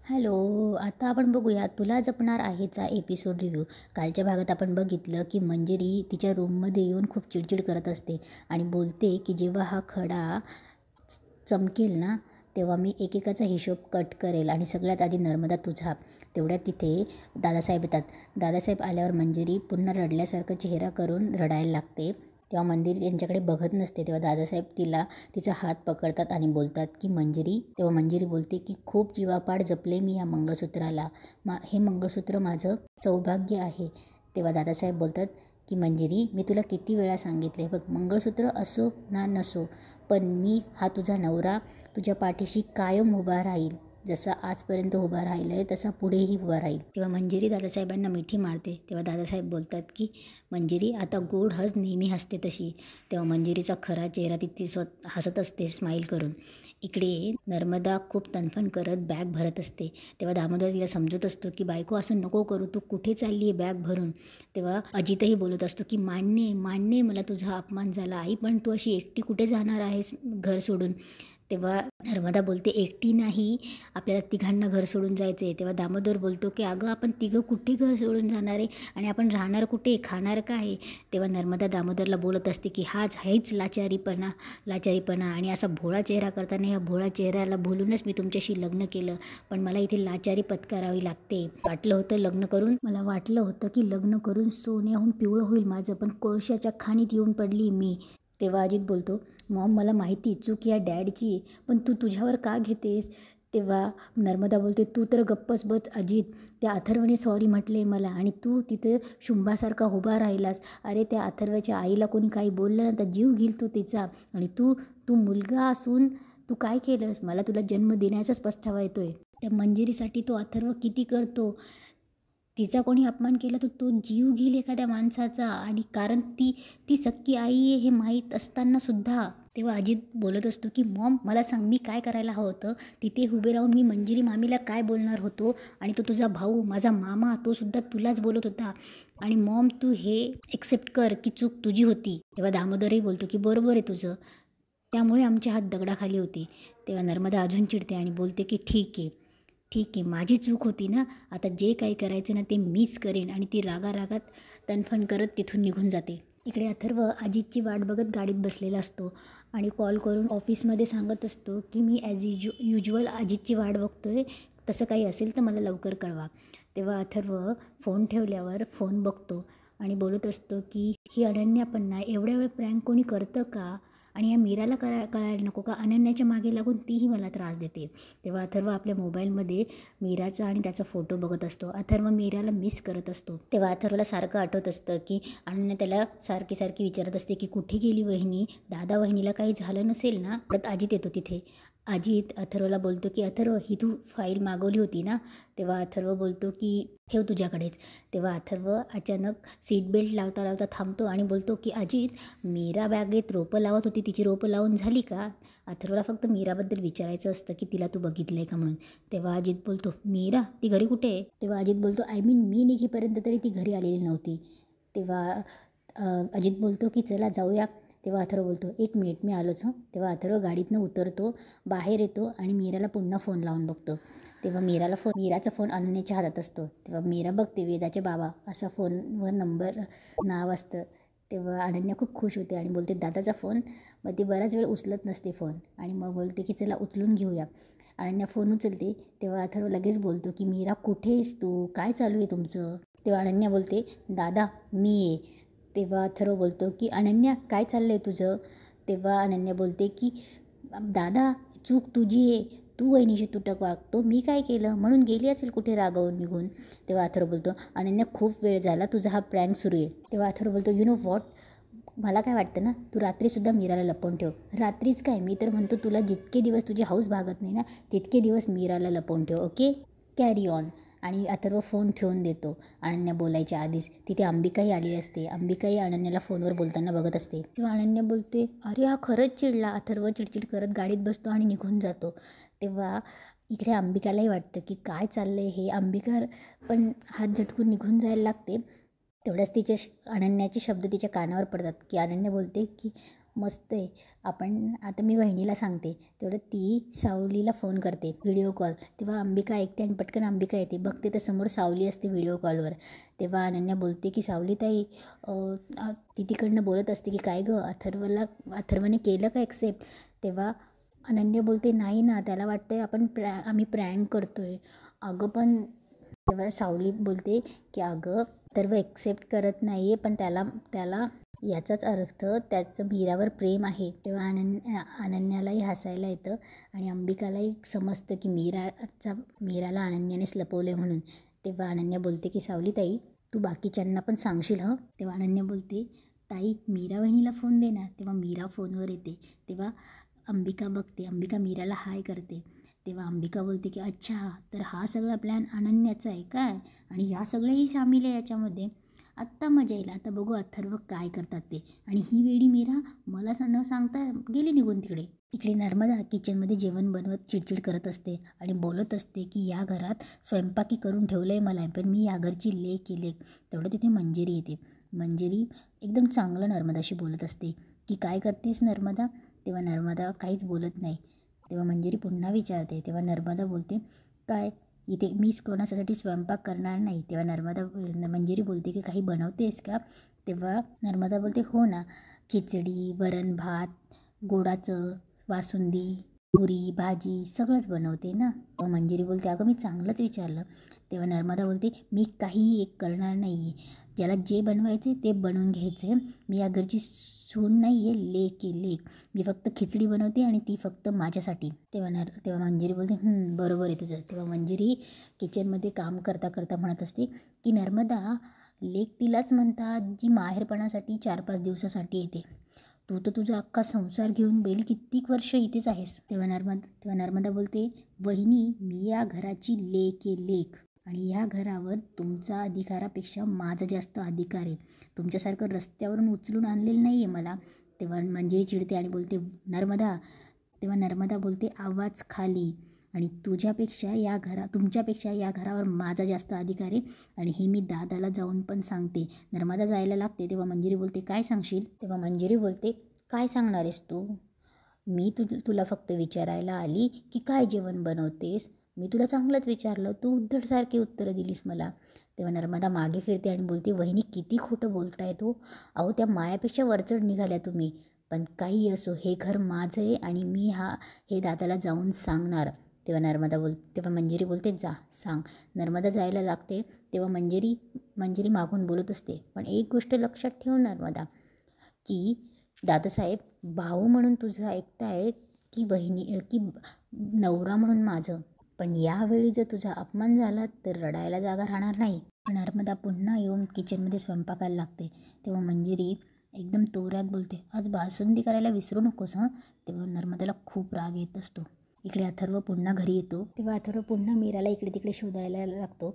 Hello. आता आपण बघूया तुला जपणार आहेचा एपिसोड रिव्ह्यू. कालच्या भागात आपण बघितलं की मंजिरी तिच्या रूममध्ये येऊन खूप चिडचिड करत असते आणि बोलते की जेव्हा हा खडा चमकेल ना तेव्हा मी एकेकाचा हिशोब कट करेल आणि सगळ्यात आधी नर्मदा तुझा. तेवढ्यात तिथे दादासाहेब येतात. दादासाहेब आल्यावर मंजिरी पुन्हा रडल्यासारखं चेहरा करून रडायला लागते. तेव्हा मंजिरी त्यांच्याकडे बघत नसते. तेव्हा दादासाहेब तिचा हात पकडतात आणि बोलतात की तेव्हा मंजिरी बोलते की खूप जीवापाड जपले मी या मंगळसूत्राला. हे मंगळसूत्र माझं सौभाग्य आहे. तेव्हा दादासाहेब बोलतात की मंजिरी, मी तुला किती वेळा सांगितले बघ, मंगळसूत्र असो ना नसो, पण मी हा तुझा नवरा तुझ्या पाठीशी कायम उभा राहील. जसा आजपर्यंत उभा राहिला आहे तसा पुढेही उभा राहील. तेव्हा मंजिरी दादासाहेबांना मिठी मारते. तेव्हा दादासाहेब बोलतात की मंजिरी, आता गोड हस, नेहमी हसते तशी. तेव्हा मंजिरीचा खरा चेहरा ती हसत असते स्माईल करून. इकडे नर्मदा खूप तणफण करत बॅग भरत असते. तेव्हा दामोदर तिला समजत असतो की बायको असं नको करू, तू कुठे चालली आहे बॅग भरून. तेव्हा अजितही बोलत असतो की मान्य मला तुझा अपमान झाला आई, पण तू अशी एकटी कुठे जाणार आहेस घर सोडून. तेव्हा नर्मदा बोलते एकटी नाही, आपल्याला तिघांना घर सोडून जायचं आहे. तेव्हा दामोदर बोलतो की अगं आपण तिघं कुठे घर सोडून जाणार आहे आणि आपण राहणार कुठे, खाणार काय. तेव्हा नर्मदा दामोदरला बोलत असते की हेच लाचारीपणा आणि असा भोळा चेहरा करताना ह्या भोळा चेहऱ्याला भुलूनच मी तुमच्याशी लग्न केलं, पण मला इथे लाचारी पत्करावी लागते. मला वाटलं होतं की लग्न करून सोन्याहून पिवळं होईल माझं, पण कोळशाच्या खाणीत येऊन पडली मी. तेव्हा अजित बोलतो, मॉम मला माहिती चूक या डॅडची, पण तू तुझ्यावर का घेतेस. तेव्हा नर्मदा बोलते, तू तर गप्पच बस अजित. त्या अथर्वने सॉरी म्हटले मला आणि तू तिथे शुंभासारखा उभा राहिलास. अरे त्या अथर्वच्या आईला कोणी काही बोललं ना तर जीव घेईल तो तिचा. आणि तू मुलगा असून तू काय केलंस. मला तुला जन्म देण्याचाच पछतावा येतोय. त्या मंजिरीसाठी तो अथर्व किती करतो. तिचा कोणी अपमान केला तर तो जीव घेईल एखाद्या माणसाचा, आणि कारण ती सख्खी आई आहे हे माहीत असताना सुद्धा. तेव्हा अजित बोलत असतो की मॉम मला सांग, मी काय करायला हवं होतं. तिथे उभे राहून मी मंजिरी मामीला काय बोलणार होतो, आणि तो तुझा भाऊ माझा मामा तो सुद्धा तुलाच बोलत होता. आणि मॉम तू हे एक्सेप्ट कर की चूक तुझी होती. तेव्हा दामोदरही बोलतो की बरोबर आहे तुझं, त्यामुळे आमचे हात दगडाखाली होते. तेव्हा नर्मदा अजून चिडते आणि बोलते की ठीक आहे, माझी चूक होती ना, आता जे काही करायचं ना ते मीच करेन. आणि ती रागारागात तणफण करत तिथून निघून जाते. इकडे अथर्व अजितची वाट बघत गाडीत बसलेला असतो आणि कॉल करून ऑफिसमध्ये सांगत असतो की मी ॲज युज्युअल अजितची वाट बघतोय, तसं काही असेल तर मला लवकर कळवा. तेव्हा अथर्व फोन ठेवल्यावर फोन बघतो आणि बोलत असतो की ही अनन्या पण नाही, एवढ्या वेळ प्रँक कोणी करतं का, आणि ह्या मीराला कळायला नको का, अनन्याच्या मागे लागून तीही मला त्रास देते. तेव्हा अथर्व आपल्या मोबाईलमध्ये मीराचा आणि त्याचा फोटो बघत असतो. अथर्व मीराला मिस करत असतो. तेव्हा अथर्वला सारखं आठवत असतं की अनन्या त्याला सारखी विचारत असते की कुठे गेली वहिनी, दादा वहिनीला काही झालं नसेल ना. परत अजित येतो तिथे. अजित अथर्वला बोलतो की अथर्व ही तू फाईल मागवली होती ना. तेव्हा अथर्व बोलतो की ठेव तुझ्याकडेच. तेव्हा अथर्व अचानक सीट बेल्ट लावता थांबतो आणि बोलतो की अजित, मीरा बॅगेत रोपं लावत होती, तिची रोपं लावून झाली का. अथर्वला फक्त मीराबद्दल विचारायचं असतं की तिला तू बघितलं आहे का म्हणून. तेव्हा अजित बोलतो मीरा ती घरी कुठे आहे. तेव्हा अजित बोलतो मी निघेपर्यंत तरी ती घरी आलेली नव्हती. तेव्हा अजित बोलतो की चला जाऊया. तेव्हा अथर्व बोलतो 1 मिनिट मी आलोच हं. तेव्हा अथर्व गाडीतनं उतरतो, बाहेर येतो आणि मीराला पुन्हा फोन लावून बघतो. तेव्हा मीराचा फोन अनन्याच्या हातात असतो. तेव्हा मीरा बघते वेदाचे बाबा असा फोनवर नाव असतं. तेव्हा अनन्या खूप खुश होते आणि बोलते दादाचा फोन. मग ती बराच वेळ उचलत नसते फोन आणि मग बोलते की चला उचलून घेऊया. अनन्या फोन उचलते. तेव्हा अथर्व लगेच बोलतो की मीरा कुठे आहेस तू, काय चालू आहे तुमचं. तेव्हा अनन्या बोलते दादा मी आहे. तेव्हा अथर्व बोलतो की अनन्या काय चाललं आहे तुझं. तेव्हा अनन्या बोलते की दादा चूक तुझी आहे, तू वहिनीशी तुटक वागतो, मी काय केलं म्हणून गेली असेल कुठे रागावून निघून. तेव्हा अथर्व बोलतो अनन्या खूप वेळ झाला तुझा हा प्रँक सुरू आहे. तेव्हा अथर्व बोलतो यू नो व्हॉट, मला काय वाटतं ना, तू रात्रीसुद्धा मीराला लपवून ठेव. रात्रीच काय, मी तर म्हणतो तुला जितके दिवस तुझी हाऊस भागत नाही ना तितके दिवस मीराला लपवून ठेव. Okay, carry on. आणि अथर्व फोन ठेवून देतो. अनन्या बोलायच्या आधीच तिथे अंबिकाही आलेली असते. अंबिकाही अनन्याला फोनवर बोलताना बघत असते. तेव्हा अनन्या बोलते अरे हा खरंच चिडला. अथर्व चिडचिड करत गाडीत बसतो आणि निघून जातो. तेव्हा इकडे अंबिकालाही वाटतं की काय चाललं आहे हे. अंबिका पण हात झटकून निघून जायला लागते. तेवढ्याच अनन्याचे शब्द तिच्या कानावर पडतात की अनन्या बोलते की मस्त आहे. आपण आता मी वहिनीला सांगते. तेवढं ती सावलीला फोन करते व्हिडिओ कॉल. तेव्हा अंबिका ऐकते आणि पटकन अंबिका येते. बघते तर समोर सावली असते व्हिडिओ कॉलवर. तेव्हा अनन्या बोलते की सावलीताई, ती तिकडनं बोलत असते की काय गं, अथर्वने केलं का एक्सेप्ट? तेव्हा अनन्या बोलते नाही ना, त्याला वाटतंय आम्ही प्रँक करतोय. अगं पण तेव्हा सावली बोलते की अगं अथर्व एक्सेप्ट करत नाही आहे, पण त्याला याचाच अर्थ त्याचं मीरावर प्रेम आहे. तेव्हा अनन्यालाही हसायला येतं आणि अंबिकालाही समजतं की मीराला अनन्यानेच लपवले म्हणून. तेव्हा अनन्या बोलते की सावलीताई, तू बाकीच्यांना पण सांगशील हं. तेव्हा अनन्या बोलते ताई, मीरा वहिनीला फोन दे ना. तेव्हा मीरा फोनवर येते. तेव्हा अंबिका बघते, अंबिका मीराला हाय करते. तेव्हा अंबिका बोलते की अच्छा, तर हा सगळा प्लॅन अनन्याचा आहे काय, आणि ह्या सगळेही सामील आहे याच्यामध्ये. आत्ता मजा येईल, आता बघू अथर्व काय करतात ते. आणि ही वेळी मीरा मला न सांगता गेली निघून तिकडे. इकडे नर्मदा किचनमध्ये जेवण बनवत चिडचिड करत असते आणि बोलत असते की या घरात स्वयंपाकी करून ठेवलं आहे मला, पण मी या घरची लेक आहे लेक. तेवढं तिथे मंजिरी येते. मंजिरी एकदम चांगलं नर्मदाशी बोलत असते की काय करतेस नर्मदा. तेव्हा नर्मदा काहीच बोलत नाही. तेव्हा मंजिरी पुन्हा विचारते. तेव्हा नर्मदा बोलते काय, इथे मीच कोणासाठी स्वयंपाक करणार नाही. तेव्हा मंजिरी बोलते की काही बनवतेस का. तेव्हा नर्मदा बोलते हो ना, खिचडी, वरण भात, गोडाचं, बासुंदी, पुरी भाजी सगळंच बनवते ना. मंजिरी बोलते अगं मी चांगलंच विचारलं. तेव्हा नर्मदा बोलते मी काही एक करणार नाही, ज्याला जे बनवायचे ते बनवून घ्यायचे. मी या घरची सून नाही आहे, लेक आहे लेक. मी फक्त खिचडी बनवते आणि ती फक्त माझ्यासाठी. तेव्हा मंजिरी बोलते बरोबर आहे तुझं. तेव्हा मंजिरी किचनमध्ये काम करता करता म्हणत असते की नर्मदा, लेक तिलाच म्हणतात जी माहेरपणासाठी 4-5 दिवसासाठी येते. तू तर तुझा अख्खा संसार घेऊन गेली कित्येक वर्ष इथेच आहेस. तेव्हा नर्मदा बोलते वहिनी, मी या घराची लेक आहे लेक, आणि ह्या घरावर तुमचा अधिकारापेक्षा माझा जास्त अधिकार आहे. तुमच्यासारखं रस्त्यावरून उचलून आणलेलं नाही आहे मला. तेव्हा मंजिरी चिडते आणि बोलते तेव्हा नर्मदा बोलते आवाज खाली, आणि तुमच्यापेक्षा या घरावर माझा जास्त अधिकार आहे, आणि हे मी दादाला जाऊन पण सांगते. नर्मदा जायला लागते. तेव्हा मंजिरी बोलते काय सांगशील. तेव्हा मंजिरी बोलते काय सांगणार आहेस तू. मी तुला फक्त विचारायला आली की काय जेवण बनवतेस. मी तुला चांगलंच विचारलं, तू उद्धटसारखी उत्तरं दिलीस मला. तेव्हा नर्मदा मागे फिरते आणि बोलते वहिनी किती खोटं बोलताय तो. अहो त्या मायापेक्षा वरचढ निघाल्या तुम्ही. पण काही असो, हे घर माझं आहे आणि मी हे दादाला जाऊन सांगणार. तेव्हा मंजिरी बोलते जा सांग. नर्मदा जायला लागते. तेव्हा मंजिरी मागून बोलत असते पण एक गोष्ट लक्षात ठेव नर्मदा, की दादासाहेब भाऊ म्हणून तुझं ऐकताय की नवरा म्हणून माझं. पण यावेळी जर तुझा अपमान झाला तर रडायला जागा राहणार नाही. नर्मदा पुन्हा येऊन किचनमध्ये स्वयंपाकायला लागते. तेव्हा मंजिरी एकदम तोऱ्यात बोलते आज बासुंदी करायला विसरू नकोस हं. तेव्हा नर्मदाला खूप राग येत असतो. इकडे अथर्व पुन्हा घरी येतो. तेव्हा अथर्व पुन्हा मीराला इकडे तिकडे शोधायला लागतो.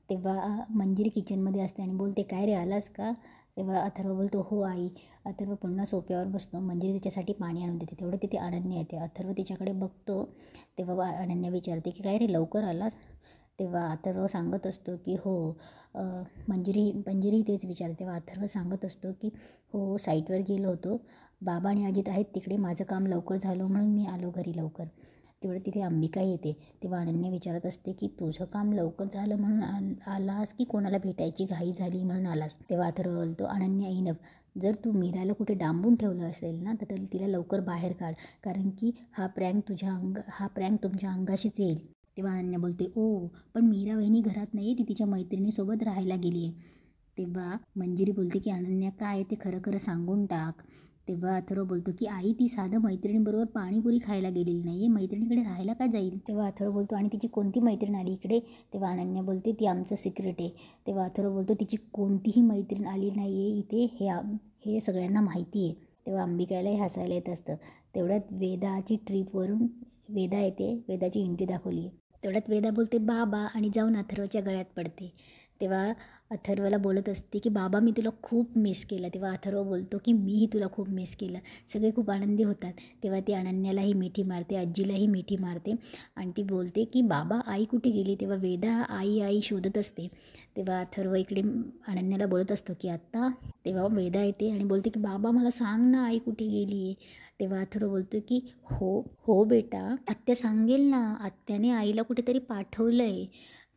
तेव्हा मंजिरी किचनमध्ये असते आणि बोलते काय रे, आलास का. तेव्हा अथर्व बोलतो हो आई. अथर्व पुन्हा सोफ्यावर बसतो. मंजिरी त्याच्यासाठी पाणी आणून देते. तेवढं तिथे अनन्या येते. अथर्व तिच्याकडे बघतो. तेव्हा अनन्या विचारते की काय रे, लवकर आलास. तेव्हा अथर्व सांगत असतो की हो. मंजिरी तेच विचारते. तेव्हा अथर्व सांगत असतो की हो, साईटवर गेलो होतो, बाबा आणि अजित आहेत तिकडे, माझं काम लवकर झालं म्हणून मी आलो घरी लवकर. तेवढं तिथे अंबिका येते. तेव्हा अनन्या विचारत असते की तुझं काम लवकर झालं म्हणून आलास की कोणाला भेटायची घाई झाली म्हणून आलास. तेव्हा अथर्व बोलतो अनन्या इनफ, जर तू मीराला कुठे डांबून ठेवलं असेल ना तर तिला लवकर बाहेर काढ, कारण की हा प्रँक तुमच्या अंगाशीच येईल. तेव्हा अनन्या बोलते ओ, पण मीरा वहिनी घरात नाही, ती तिच्या मैत्रिणीसोबत राहायला गेली आहे. तेव्हा मंजिरी बोलते की अनन्या काय ते खरं खरं सांगून टाक. तेव्हा अथर्व बोलतो की आई ती साधं मैत्रिणीबरोबर पाणीपुरी खायला गेलेली नाही आहे, मैत्रिणीकडे राहायला का जाईल. तेव्हा अथर्व बोलतो आणि तिची कोणती मैत्रीण आली इकडे. तेव्हा अनन्या बोलते ती आमचं सिक्रेट आहे. तेव्हा अथर्व बोलतो तिची कोणतीही मैत्रीण आली नाही आहे इथे, हे सगळ्यांना माहिती आहे. तेव्हा अंबिकालाही हसायला येत असतं. तेवढ्यात वेदाची ट्रीपवरून वेदा येते. वेदाची एंट्री दाखवली आहे. तेवढ्यात वेदा बोलते बाबा आणि जाऊन अथर्वच्या गळ्यात पडते. तेव्हा अथर्वला बोलत असते की बाबा मी तुला खूप मिस केलं. तेव्हा अथर्व बोलतो की मीही तुला खूप मिस केलं. सगळे खूप आनंदी होतात. तेव्हा ती अनन्यालाही मिठी मारते, आजीलाही मिठी मारते आणि ती बोलते की बाबा आई कुठे गेली. तेव्हा वेदा आई आई शोधत असते. तेव्हा अथर्व इकडे अनन्याला बोलत असतो की आत्ता. तेव्हा वेदा येते आणि बोलते की बाबा मला सांग ना आई कुठे गेली आहे. तेव्हा अथर्व बोलतो की हो हो बेटा, आत्या सांगेल ना, आत्याने आईला कुठेतरी पाठवलं आहे.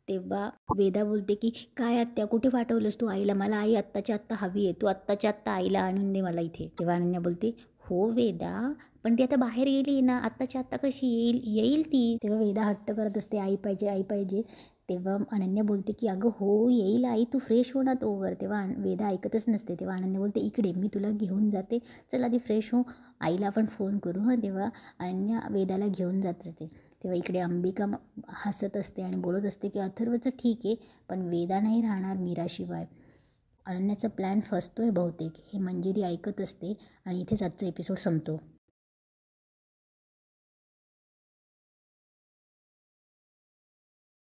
तेव्हा वेदा बोलते की काय आत्या कुठे पाठवलंस तू आईला, मला आई आत्ताच्या आत्ता हवी आहे, तू आत्ताच्या आत्ता आईला आणून दे मला इथे. तेव्हा अनन्या बोलते हो वेदा, पण ती आता बाहेर गेली ना, आत्ताच्या आत्ता कशी येईल, येईल ती. तेव्हा वेदा हट्ट करत असते आई पाहिजे आई पाहिजे. तेव्हा अनन्या बोलते की अगं हो येईल आई, तू फ्रेश हो ना तोवर. तेव्हा वेदा ऐकतच नसते. तेव्हा अनन्या बोलते इकडे मी तुला घेऊन जाते, चल आधी फ्रेश हो, आईला आपण फोन करू हां. तेव्हा अनन्या वेदाला घेऊन जात असते. तेव्हा इकडे अंबिका हसत असते आणि बोलत असते की अथर्वचं ठीक आहे, पण वेदा नाही राहणार मीराशिवाय. अनन्याचा प्लॅन फसतोय बहुतेक हे मंजिरी ऐकत असते आणि इथेच आजचा एपिसोड संपतो.